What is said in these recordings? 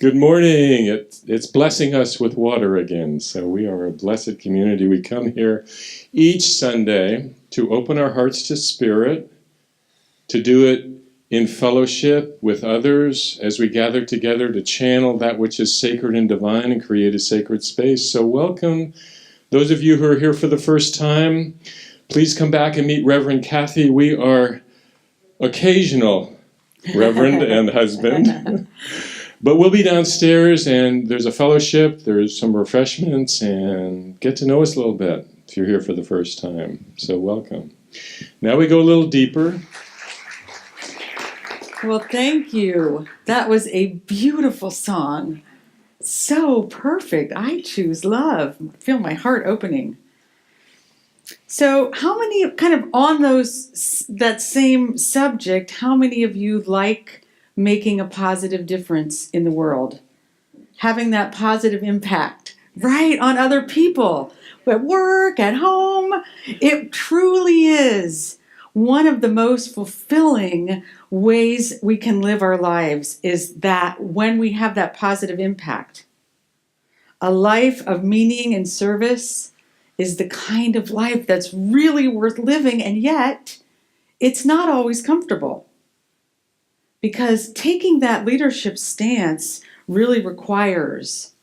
Good morning. It's blessing us with water again. So we are a blessed community. We come here each Sunday to open our hearts to Spirit, to do it in fellowship with others as we gather together to channel that which is sacred and divine and create a sacred space. So welcome. Those of you who are here for the first time, please come back and meet Reverend Kathy. We are occasional Reverend and husband. But we'll be downstairs, and there's a fellowship, there's some refreshments, and get to know us a little bit if you're here for the first time. So welcome. Now we go a little deeper. Well, thank you. That was a beautiful song. So perfect. I choose love. I feel my heart opening. So how many, kind of on that same subject, how many of you like making a positive difference in the world? Having that positive impact, right, on other people, at work, at home. It truly is one of the most fulfilling ways we can live our lives, is that when we have that positive impact. A life of meaning and service is the kind of life that's really worth living, and yet it's not always comfortable. Because taking that leadership stance really requires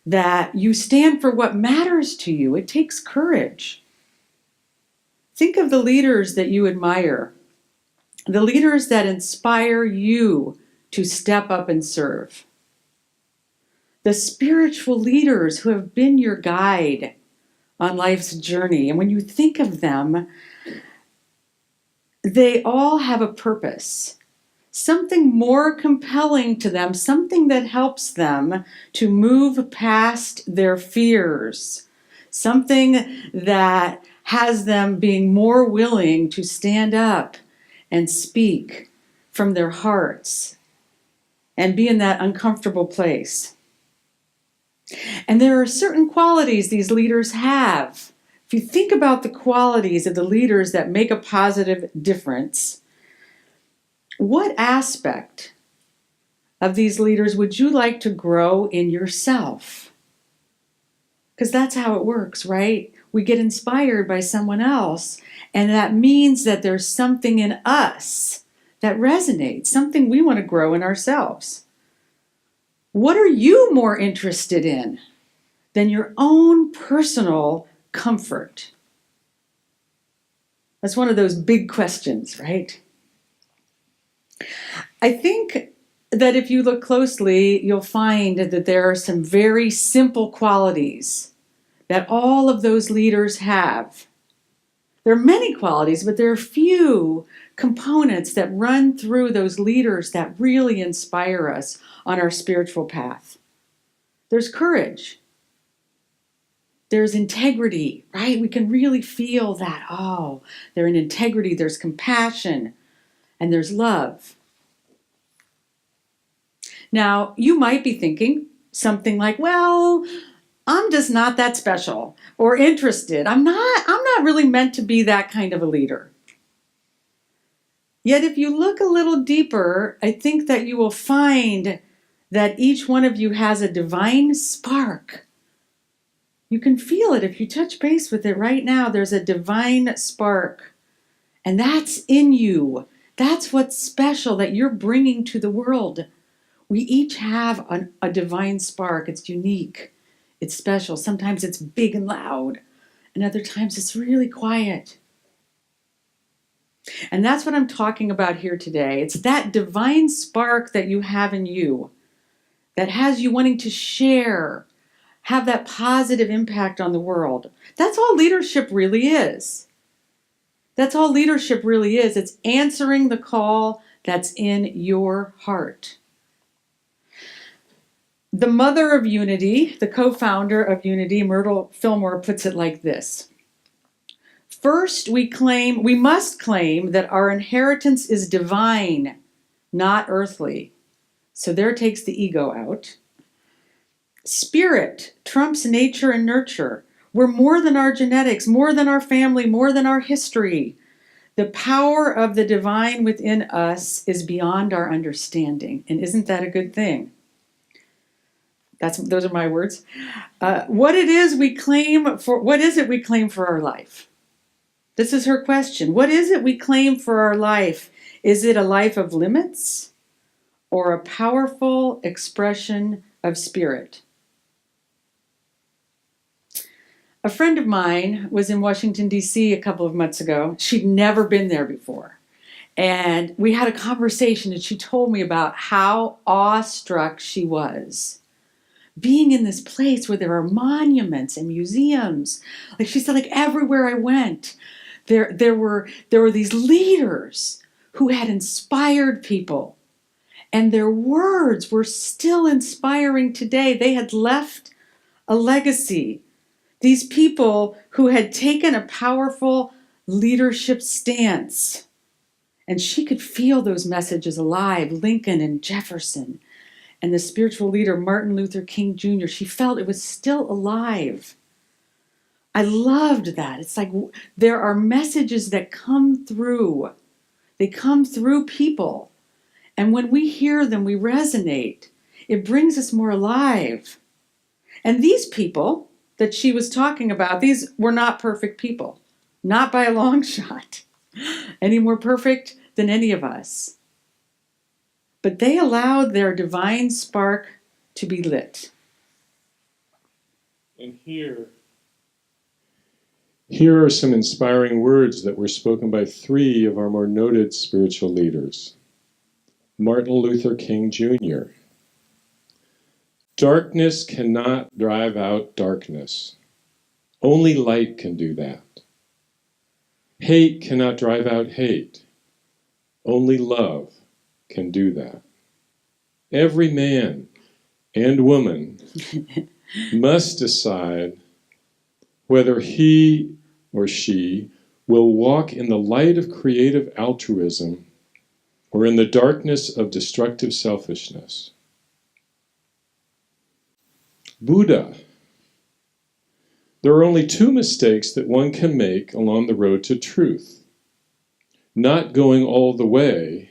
that you stand for what matters to you. It takes courage. Think of the leaders that you admire, the leaders that inspire you to step up and serve, the spiritual leaders who have been your guide on life's journey. And when you think of them, they all have a purpose. Something more compelling to them, something that helps them to move past their fears, something that has them being more willing to stand up and speak from their hearts and be in that uncomfortable place. And there are certain qualities these leaders have. If you think about the qualities of the leaders that make a positive difference, what aspect of these leaders would you like to grow in yourself? Because that's how it works, right? We get inspired by someone else, and that means that there's something in us that resonates, something we want to grow in ourselves. What are you more interested in than your own personal comfort? That's one of those big questions, right? I think that if you look closely, you'll find that there are some very simple qualities that all of those leaders have. There are many qualities, but there are few components that run through those leaders that really inspire us on our spiritual path. There's courage. There's integrity, right? We can really feel that, they're in integrity, there's compassion, and there's love. Now, you might be thinking something like, well, I'm just not that special or interested. I'm not really meant to be that kind of a leader. Yet if you look a little deeper, I think that you will find that each one of you has a divine spark. You can feel it if you touch base with it right now. There's a divine spark, and that's in you. That's what's special that you're bringing to the world. We each have a divine spark. It's unique. It's special. Sometimes it's big and loud, and other times it's really quiet. And that's what I'm talking about here today. It's that divine spark that you have in you that has you wanting to share, have that positive impact on the world. That's all leadership really is. That's all leadership really is. It's answering the call that's in your heart. The mother of Unity, the co-founder of Unity, Myrtle Fillmore, puts it like this. First, we must claim that our inheritance is divine, not earthly. So there takes the ego out. Spirit trumps nature and nurture. We're more than our genetics, more than our family, more than our history. The power of the divine within us is beyond our understanding. And isn't that a good thing? Those are my words. What is it we claim for our life? This is her question. What is it we claim for our life? Is it a life of limits or a powerful expression of spirit? A friend of mine was in Washington, D.C. a couple of months ago. She'd never been there before. And we had a conversation, and she told me about how awestruck she was being in this place where there are monuments and museums. Like she said, like everywhere I went, there were these leaders who had inspired people, and their words were still inspiring today. They had left a legacy. These people who had taken a powerful leadership stance. And she could feel those messages alive, Lincoln and Jefferson, and the spiritual leader, Martin Luther King Jr. She felt it was still alive. I loved that. It's like there are messages that come through. They come through people. And when we hear them, we resonate. It brings us more alive. And these people that she was talking about, these were not perfect people. Not by a long shot. Any more perfect than any of us. But they allowed their divine spark to be lit. And here are some inspiring words that were spoken by three of our more noted spiritual leaders. Martin Luther King Jr. Darkness cannot drive out darkness. Only light can do that. Hate cannot drive out hate. Only love can do that. Every man and woman must decide whether he or she will walk in the light of creative altruism or in the darkness of destructive selfishness. Buddha. There are only two mistakes that one can make along the road to truth. Not going all the way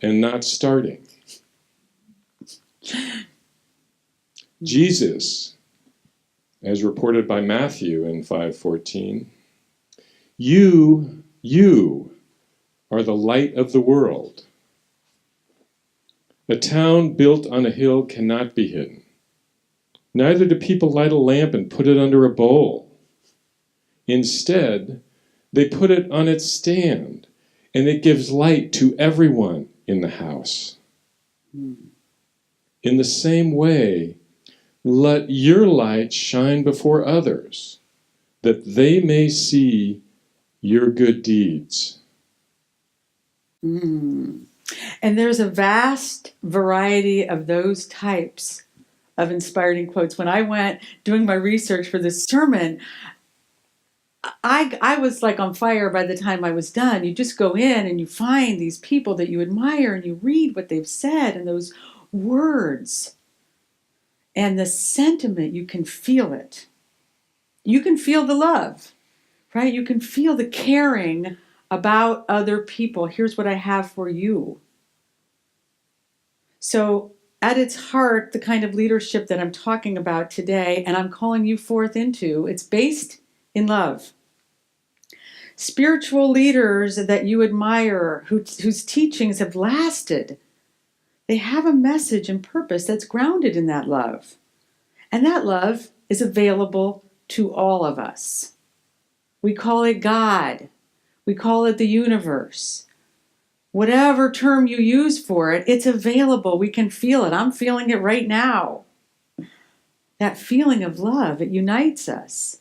and not starting. Jesus, as reported by Matthew in 5:14, you are the light of the world. A town built on a hill cannot be hidden. Neither do people light a lamp and put it under a bowl. Instead, they put it on its stand, and it gives light to everyone in the house. In the same way, let your light shine before others, that they may see your good deeds. And there's a vast variety of those types of inspiring quotes. When I went doing my research for this sermon, I was like on fire by the time I was done. You just go in and you find these people that you admire and you read what they've said and those words. And the sentiment, you can feel it. You can feel the love, right? You can feel the caring about other people. Here's what I have for you. So at its heart, the kind of leadership that I'm talking about today, and I'm calling you forth into, it's based in love. Spiritual leaders that you admire, whose teachings have lasted, they have a message and purpose that's grounded in that love. And that love is available to all of us. We call it God. We call it the universe. Whatever term you use for it, it's available. We can feel it. I'm feeling it right now. That feeling of love, it unites us.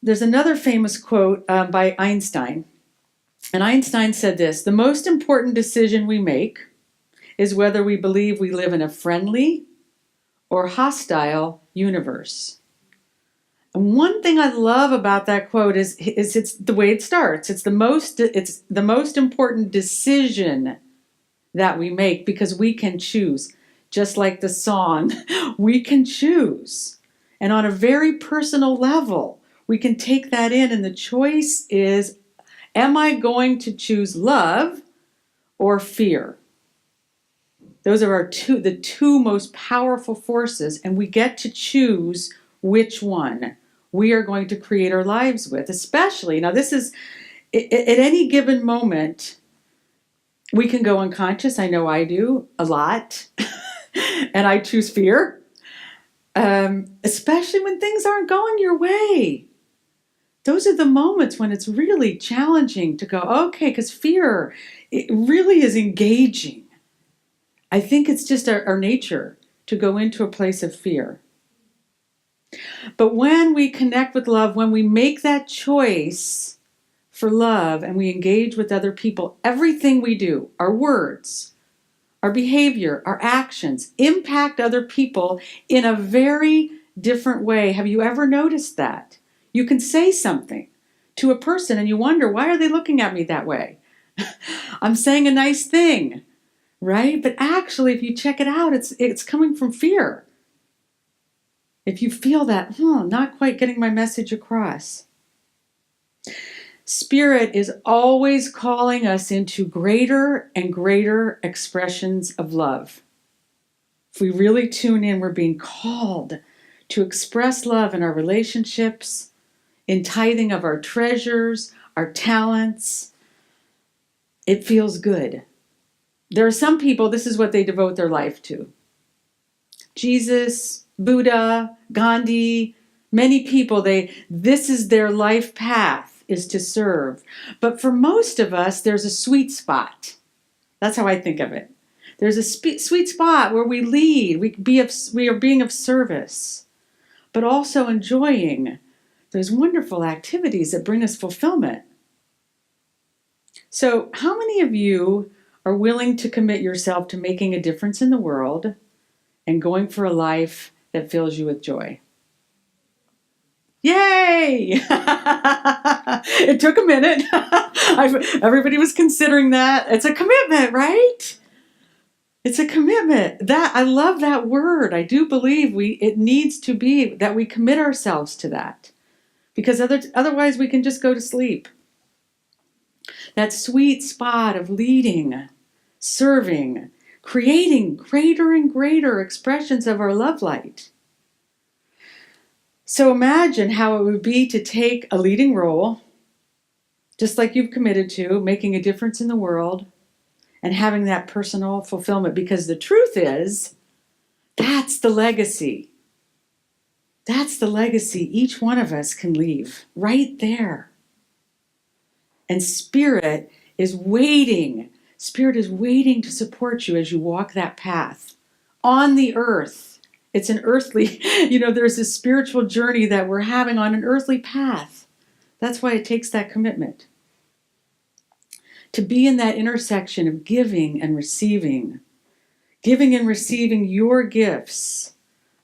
There's another famous quote by Einstein. And Einstein said this: the most important decision we make is whether we believe we live in a friendly or hostile universe. And one thing I love about that quote is it's the way it starts. It's the most important decision that we make, because we can choose. Just like the song, we can choose. And on a very personal level, we can take that in, and the choice is, am I going to choose love or fear? Those are the two most powerful forces, and we get to choose which one we are going to create our lives with. Especially, now this is, at any given moment, we can go unconscious. I know I do a lot. And I choose fear, especially when things aren't going your way. Those are the moments when it's really challenging to go, okay, because fear, it really is engaging. I think it's just our nature to go into a place of fear. But when we connect with love, when we make that choice for love and we engage with other people, everything we do, our words, our behavior, our actions impact other people in a very different way. Have you ever noticed that? You can say something to a person and you wonder, why are they looking at me that way? I'm saying a nice thing, right? But actually, if you check it out, it's coming from fear. If you feel that, not quite getting my message across. Spirit is always calling us into greater and greater expressions of love. If we really tune in, we're being called to express love in our relationships, in tithing of our treasures, our talents. It feels good. There are some people, this is what they devote their life to. Jesus, Buddha, Gandhi, many people, this is their life path, is to serve. But for most of us, there's a sweet spot. That's how I think of it. There's a sweet spot where we lead, we are being of service, but also enjoying those wonderful activities that bring us fulfillment. So how many of you are willing to commit yourself to making a difference in the world and going for a life that fills you with joy? Yay! It took a minute. Everybody was considering that. It's a commitment, right? It's a commitment. I love that word. I do believe it needs to be that we commit ourselves to that, because otherwise we can just go to sleep. That sweet spot of leading, serving, creating greater and greater expressions of our love light. So imagine how it would be to take a leading role, just like you've committed to, making a difference in the world, and having that personal fulfillment. Because the truth is, that's the legacy. That's the legacy each one of us can leave right there. And Spirit is waiting. Spirit is waiting to support you as you walk that path on the earth. It's an earthly, there's this spiritual journey that we're having on an earthly path. That's why it takes that commitment. To be in that intersection of giving and receiving your gifts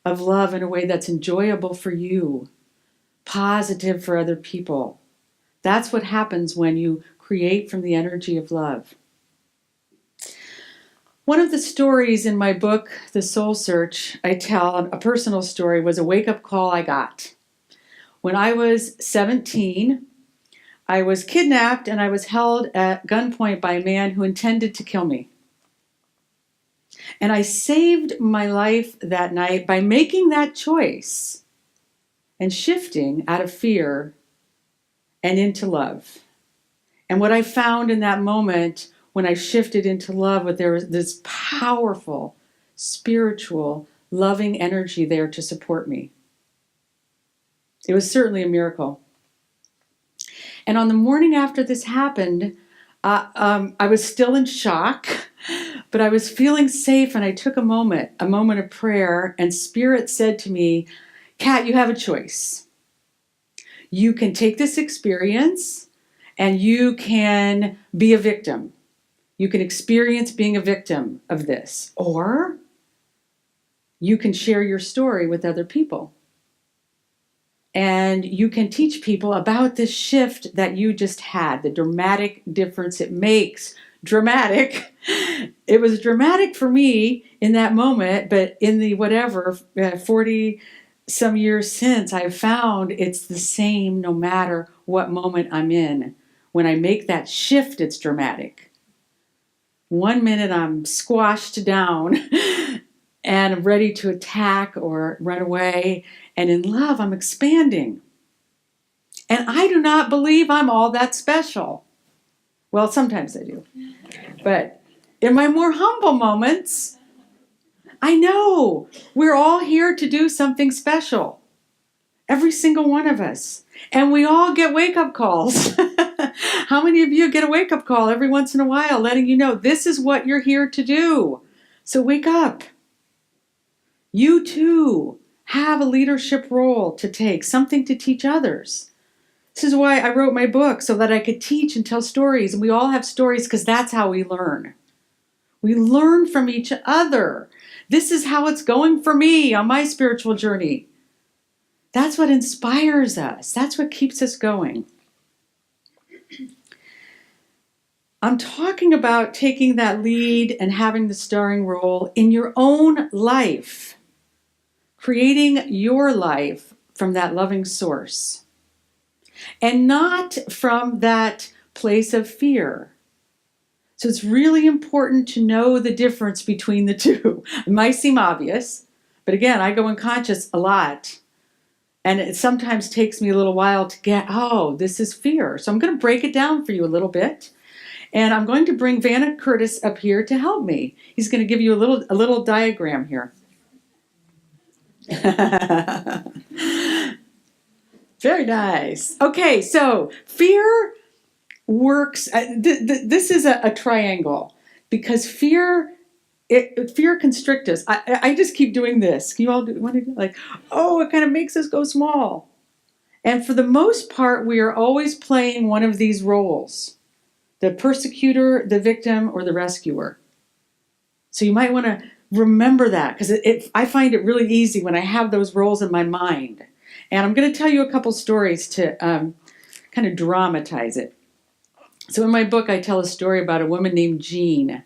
of love in a way that's enjoyable for you, positive for other people. That's what happens when you create from the energy of love. One of the stories in my book, The Soul Search, I tell a personal story, was a wake-up call I got. When I was 17, I was kidnapped and I was held at gunpoint by a man who intended to kill me. And I saved my life that night by making that choice and shifting out of fear and into love. And what I found in that moment when I shifted into love, there was this powerful, spiritual, loving energy there to support me. It was certainly a miracle. And on the morning after this happened, I was still in shock, but I was feeling safe, and I took a moment of prayer, and Spirit said to me, Kat, you have a choice. You can take this experience and you can be a victim. You can experience being a victim of this, or you can share your story with other people. And you can teach people about this shift that you just had, the dramatic difference it makes. Dramatic. It was dramatic for me in that moment, but in the 40 some years since, I've found it's the same no matter what moment I'm in. When I make that shift, it's dramatic. One minute I'm squashed down and I'm ready to attack or run away. And in love, I'm expanding. And I do not believe I'm all that special. Well, sometimes I do. But in my more humble moments, I know we're all here to do something special. Every single one of us. And we all get wake-up calls. How many of you get a wake-up call every once in a while letting you know this is what you're here to do? So wake up. You too have a leadership role to take, something to teach others. This is why I wrote my book, so that I could teach and tell stories. And we all have stories because that's how we learn. We learn from each other. This is how it's going for me on my spiritual journey. That's what inspires us. That's what keeps us going. I'm talking about taking that lead and having the starring role in your own life. Creating your life from that loving source. And not from that place of fear. So it's really important to know the difference between the two. It might seem obvious, but again, I go unconscious a lot. And it sometimes takes me a little while to get, oh, this is fear. So I'm going to break it down for you a little bit. And I'm going to bring Vanna Curtis up here to help me. He's going to give you a little diagram here. Very nice. Okay, so fear works. This is a triangle because fear constricts us. I just keep doing this. Can you all want to do like, oh, it kind of makes us go small. And for the most part, we are always playing one of these roles: the persecutor, the victim, or the rescuer. So you might want to remember that because I find it really easy when I have those roles in my mind. And I'm going to tell you a couple stories to kind of dramatize it. So in my book, I tell a story about a woman named Jean.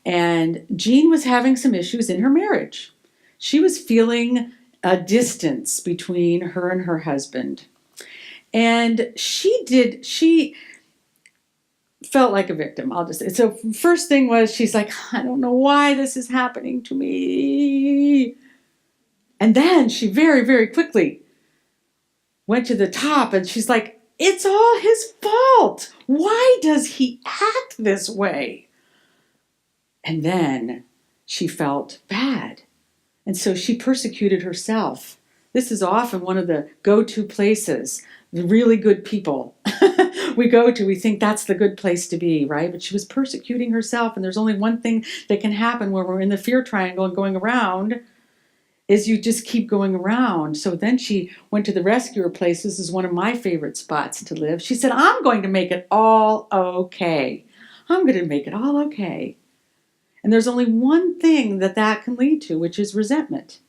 And Jean was having some issues in her marriage. She was feeling a distance between her and her husband. And she felt like a victim, I'll just say. So first thing was, she's like, I don't know why this is happening to me. And then she very, very quickly went to the top and she's like, it's all his fault. Why does he act this way? And then she felt bad. And so she persecuted herself. This is often one of the go-to places, the really good people we go to. We think that's the good place to be, right? But she was persecuting herself. And there's only one thing that can happen when we're in the fear triangle and going around is you just keep going around. So then she went to the rescuer place. This is one of my favorite spots to live. She said, I'm going to make it all okay. I'm going to make it all okay. And there's only one thing that can lead to, which is resentment.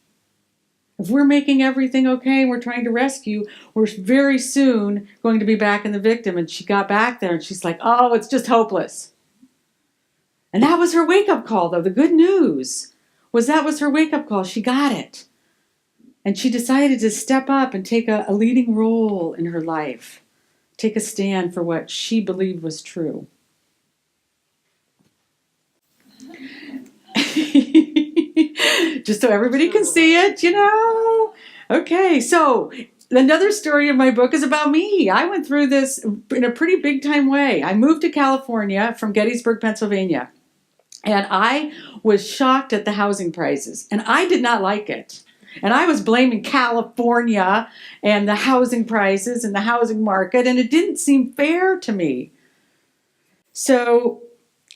If we're making everything okay and we're trying to rescue, we're very soon going to be back in the victim. And she got back there and she's like, oh, it's just hopeless. And that was her wake-up call, though. The good news was that was her wake-up call. She got it. And she decided to step up and take a leading role in her life. Take a stand for what she believed was true. Just so everybody can see it, Okay, so another story in my book is about me. I went through this in a pretty big time way. I moved to California from Gettysburg, Pennsylvania. And I was shocked at the housing prices. And I did not like it. And I was blaming California and the housing prices and the housing market. And it didn't seem fair to me. So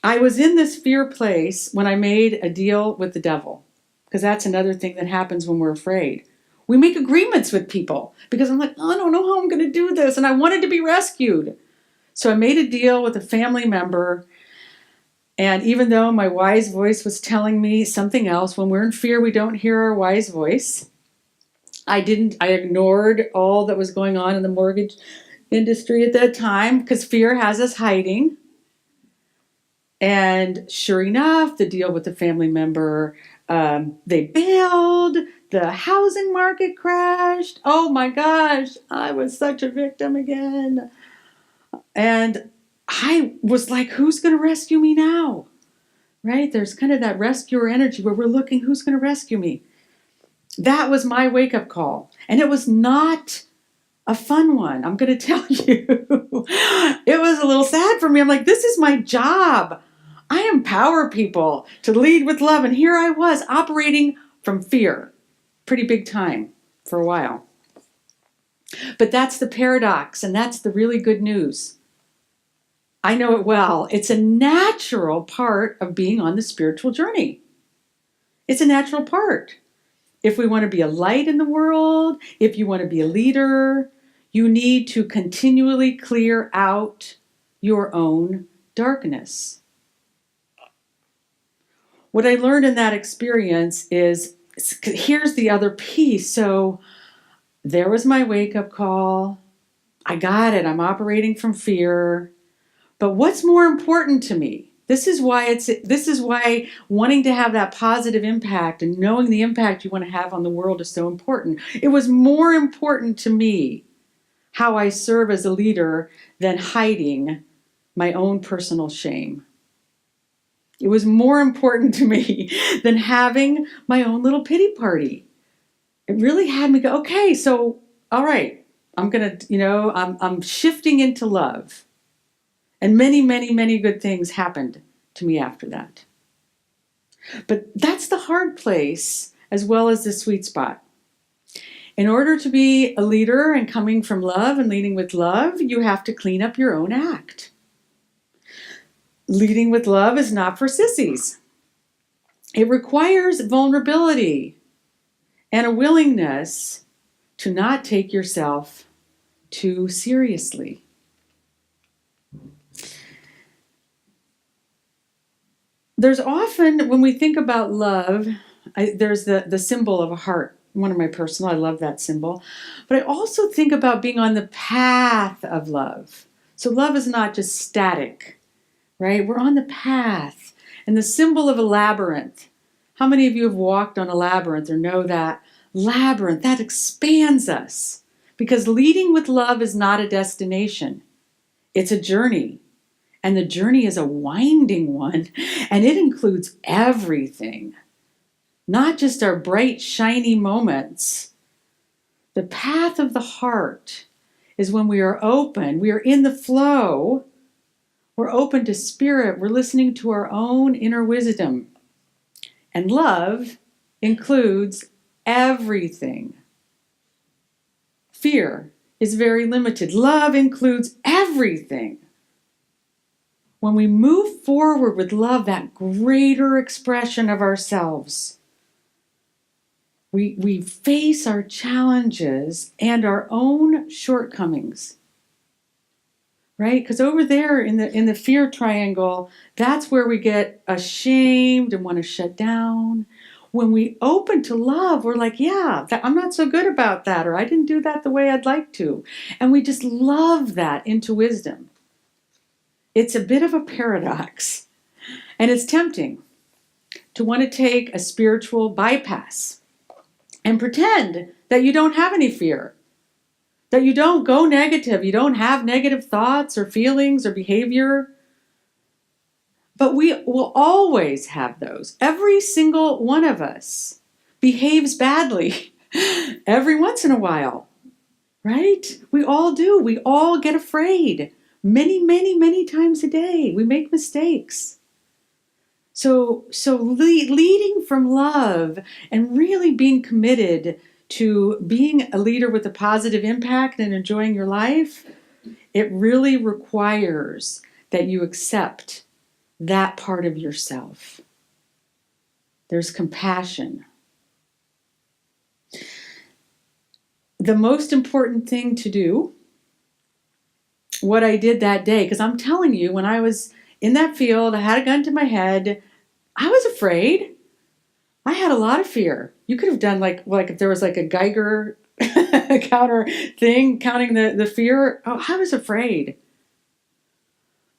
I was in this fear place when I made a deal with the devil. Because that's another thing that happens when we're afraid. We make agreements with people. Because I'm like, oh, I don't know how I'm going to do this. And I wanted to be rescued. So I made a deal with a family member. And even though my wise voice was telling me something else, when we're in fear, we don't hear our wise voice. I ignored all that was going on in the mortgage industry at that time because fear has us hiding. And sure enough, the deal with the family member, they bailed, the housing market crashed. Oh my gosh, I was such a victim again. And I was like, who's going to rescue me now? right? There's kind of that rescuer energy where we're looking, who's going to rescue me? That was my wake-up call. And it was not a fun one, I'm going to tell you. It was a little sad for me. I'm like, this is my job. I empower people to lead with love. And here I was operating from fear. Pretty big time for a while. But that's the paradox, and that's the really good news. I know it well. It's a natural part of being on the spiritual journey. It's a natural part. If we want to be a light in the world, if you want to be a leader, you need to continually clear out your own darkness. What I learned in that experience is, here's the other piece. So there was my wake-up call. I got it. I'm operating from fear. But what's more important to me? This is why wanting to have that positive impact and knowing the impact you want to have on the world is so important. It was more important to me how I serve as a leader than hiding my own personal shame. It was more important to me than having my own little pity party. It really had me go, okay, so, all right, I'm shifting into love. And many, many, many good things happened to me after that. But that's the hard place as well as the sweet spot. In order to be a leader and coming from love and leading with love, you have to clean up your own act. Leading with love is not for sissies. It requires vulnerability and a willingness to not take yourself too seriously. There's often, when we think about love, there's the symbol of a heart. One of my personal, I love that symbol. But I also think about being on the path of love. So love is not just static, right? We're on the path. And the symbol of a labyrinth. How many of you have walked on a labyrinth or know that labyrinth? That expands us. Because leading with love is not a destination. It's a journey. And the journey is a winding one, and it includes everything, not just our bright, shiny moments. The path of the heart is when we are open, we are in the flow, we're open to spirit, we're listening to our own inner wisdom. And love includes everything. Fear is very limited. Love includes everything. When we move forward with love, that greater expression of ourselves, we face our challenges and our own shortcomings, right? Because over there in the fear triangle, that's where we get ashamed and want to shut down. When we open to love, we're like, yeah, I'm not so good about that, or I didn't do that the way I'd like to. And we just love that into wisdom. It's a bit of a paradox, and it's tempting to want to take a spiritual bypass and pretend that you don't have any fear, that you don't go negative, you don't have negative thoughts or feelings or behavior. But we will always have those. Every single one of us behaves badly every once in a while, right? We all do. We all get afraid. Many, many, many times a day, we make mistakes. So leading from love and really being committed to being a leader with a positive impact and enjoying your life, it really requires that you accept that part of yourself. There's compassion. The most important thing to do, what I did that day, because I'm telling you, when I was in that field, I had a gun to my head, I was afraid. I had a lot of fear. You could have done like if there was like a Geiger counter thing, counting the fear. Oh, I was afraid.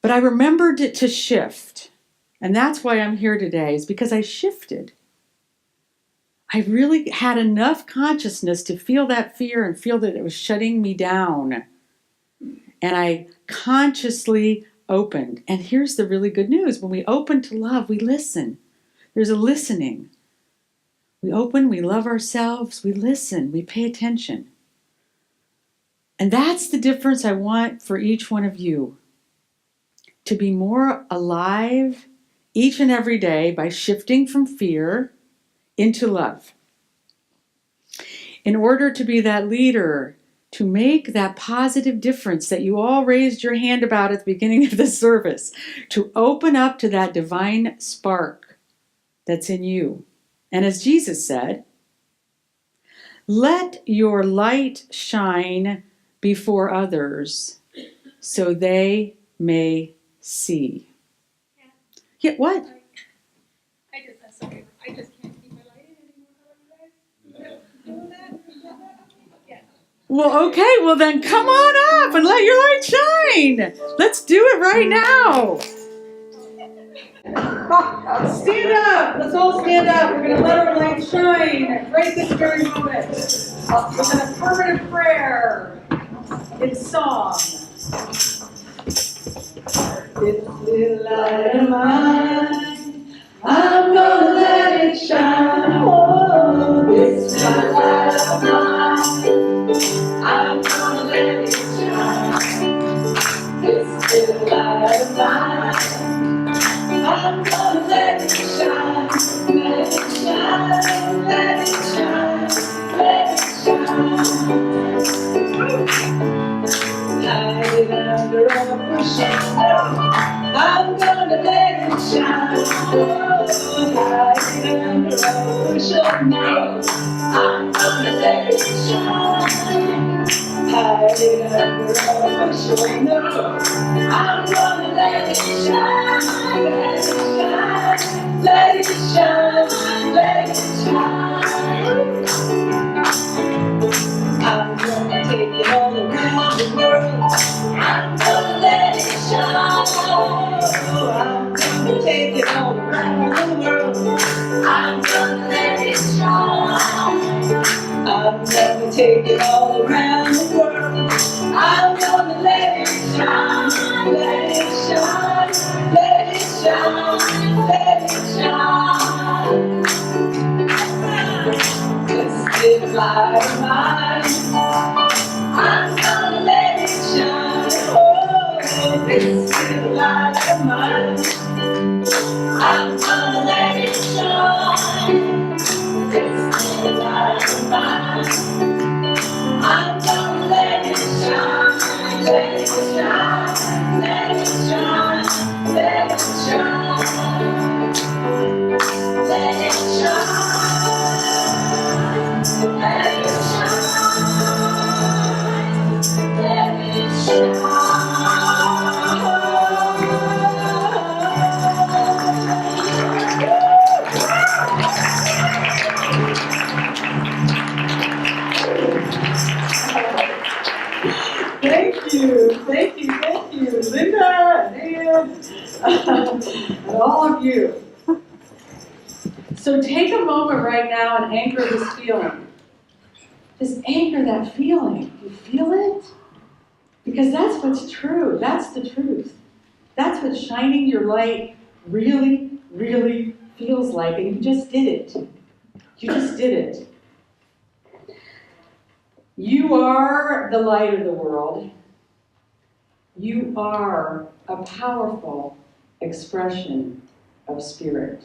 But I remembered it to shift. And that's why I'm here today, is because I shifted. I really had enough consciousness to feel that fear and feel that it was shutting me down. And I consciously opened. And here's the really good news. When we open to love, we listen. There's a listening. We open, we love ourselves, we listen, we pay attention. And that's the difference I want for each one of you. To be more alive each and every day by shifting from fear into love. In order to be that leader, to make that positive difference that you all raised your hand about at the beginning of the service, to open up to that divine spark that's in you. And as Jesus said, let your light shine before others so they may see. Yeah, what? Sorry, I just can't keep my light in anymore. Doing that? Yeah. Well, okay, well then come on up and let your light shine. Let's do it right now. Stand up. Let's all stand up. We're going to let our light shine right this very moment. With an affirmative prayer in song. This little light of mine, I'm gonna let it shine. Oh, this little light of mine, I'm gonna let it shine. This little light of mine, I'm gonna let it shine. Let it shine, let it shine, let it shine. Hide it under a bushel. I'm gonna let it shine. Oh, hide it under a bushel now. I'm gonna let it shine. Hide it under a bushel now. I'm gonna let it shine. Let it shine. Let it shine. Let it shine. I'm gonna take it all around the world. I'm gonna let it shine. I'm gonna take it all around the world. I'm gonna let it shine. I'm gonna take it all around the world. I'm gonna let it shine. Let it shine. Let it shine. Let it shine. This little light of mine, I'm gonna let it shine. Oh, this little light of mine, I'm gonna let it shine. This little light of mine, I'm gonna let it shine. Let it shine, let it shine, let it shine. Let it shine, let it shine, let it Thank you, thank you, thank you, Linda and Ann, and all of you. So take a moment right now and anchor this feeling. Just anchor that feeling. Do you feel it? Because that's what's true. That's the truth. That's what shining your light really, really feels like. And you just did it. You just did it. You are the light of the world. You are a powerful expression of spirit.